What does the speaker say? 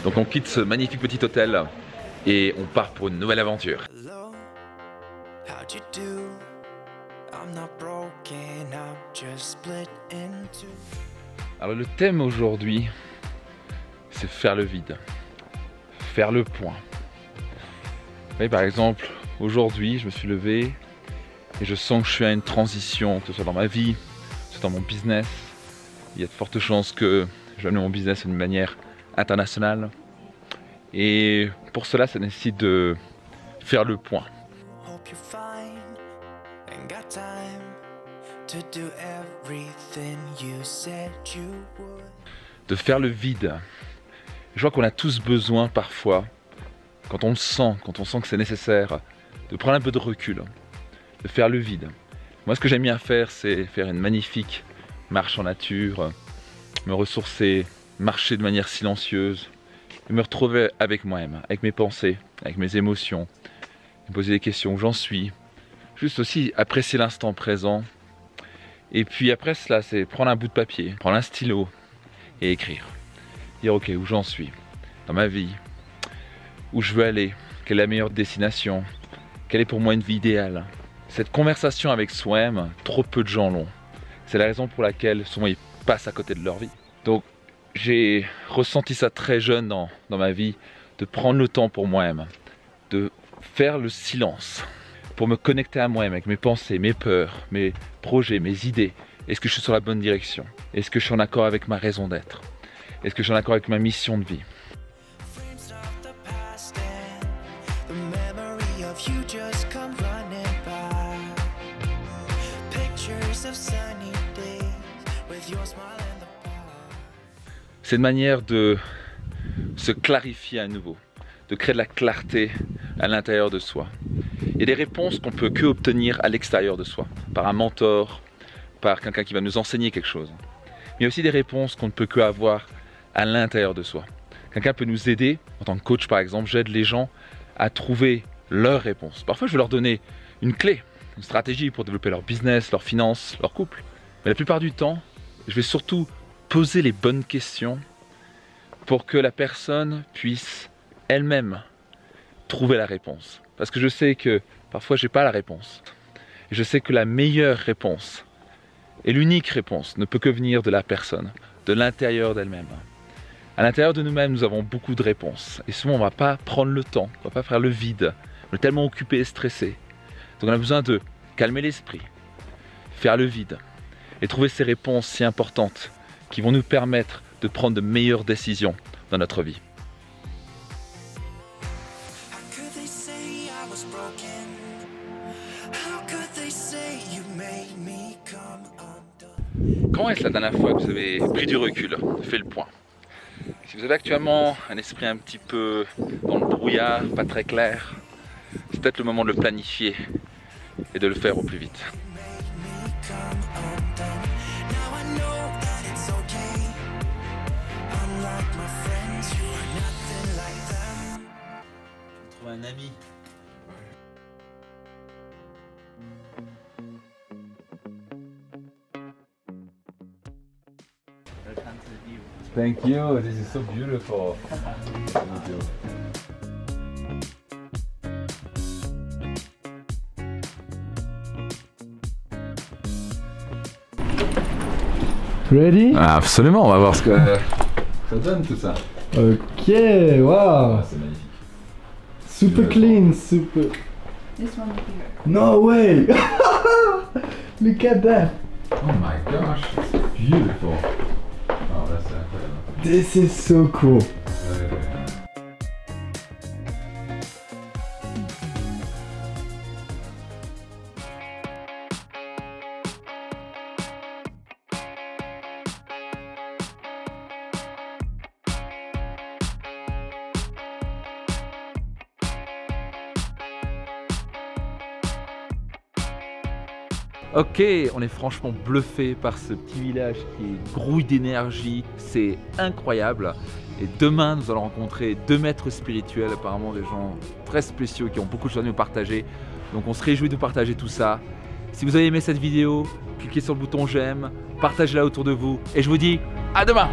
Donc on quitte ce magnifique petit hôtel et on part pour une nouvelle aventure. Alors le thème aujourd'hui, c'est faire le vide, faire le point. Vous voyez, par exemple, aujourd'hui je me suis levé et je sens que je suis à une transition, que ce soit dans ma vie, que ce soit dans mon business. Il y a de fortes chances que je vais amener mon business d'une manière internationale. Et pour cela, ça nécessite de faire le point. De faire le vide. Je vois qu'on a tous besoin parfois, quand on le sent, que c'est nécessaire, de prendre un peu de recul, de faire le vide. Moi, ce que j'aime bien faire, c'est faire une magnifique marche en nature, me ressourcer, marcher de manière silencieuse, me retrouver avec moi-même, avec mes pensées, avec mes émotions, me poser des questions où j'en suis, juste aussi apprécier l'instant présent. Et puis après cela, c'est prendre un bout de papier, prendre un stylo et écrire. Dire ok, où j'en suis dans ma vie, où je veux aller, quelle est la meilleure destination, quelle est pour moi une vie idéale. Cette conversation avec soi-même, trop peu de gens l'ont. C'est la raison pour laquelle souvent ils passent à côté de leur vie. Donc j'ai ressenti ça très jeune dans ma vie, de prendre le temps pour moi-même, de faire le silence, pour me connecter à moi-même avec mes pensées, mes peurs, mes projets, mes idées. Est-ce que je suis sur la bonne direction? Est-ce que je suis en accord avec ma raison d'être? Est-ce que je suis en accord avec ma mission de vie? C'est une manière de se clarifier à nouveau, de créer de la clarté à l'intérieur de soi. Il y a des réponses qu'on peut que obtenir à l'extérieur de soi, par un mentor, par quelqu'un qui va nous enseigner quelque chose. Mais il y a aussi des réponses qu'on ne peut que avoir à l'intérieur de soi. Quelqu'un peut nous aider, en tant que coach par exemple, j'aide les gens à trouver leurs réponses. Parfois je vais leur donner une clé, une stratégie pour développer leur business, leurs finances, leur couple. Mais la plupart du temps, je vais surtout poser les bonnes questions pour que la personne puisse elle-même trouver la réponse. Parce que je sais que parfois je n'ai pas la réponse. Et je sais que la meilleure réponse et l'unique réponse ne peut que venir de la personne, de l'intérieur d'elle-même. À l'intérieur de nous-mêmes, nous avons beaucoup de réponses. Et souvent, on ne va pas prendre le temps, on ne va pas faire le vide. On est tellement occupé et stressé. Donc on a besoin de calmer l'esprit, faire le vide et trouver ces réponses si importantes qui vont nous permettre de prendre de meilleures décisions dans notre vie. Quand est-ce la dernière fois que vous avez pris du recul, fait le point? Si vous avez actuellement un esprit un petit peu dans le brouillard, pas très clair, c'est peut-être le moment de le planifier et de le faire au plus vite. Trouver un ami. Thank you, this is so beautiful. Thank you. Ready? Ah, absolument, on va voir ce que ça donne tout ça. Ok, wow. C'est magnifique. Super clean, super. This one here. No way! Look at that. Oh my gosh, it's beautiful. Oh, that's incredible. This is so cool. Ok, on est franchement bluffé par ce petit village qui grouille d'énergie, c'est incroyable. Et demain, nous allons rencontrer 2 maîtres spirituels, apparemment des gens très spéciaux qui ont beaucoup de choses à nous partager. Donc on se réjouit de partager tout ça. Si vous avez aimé cette vidéo, cliquez sur le bouton j'aime, partagez-la autour de vous et je vous dis à demain!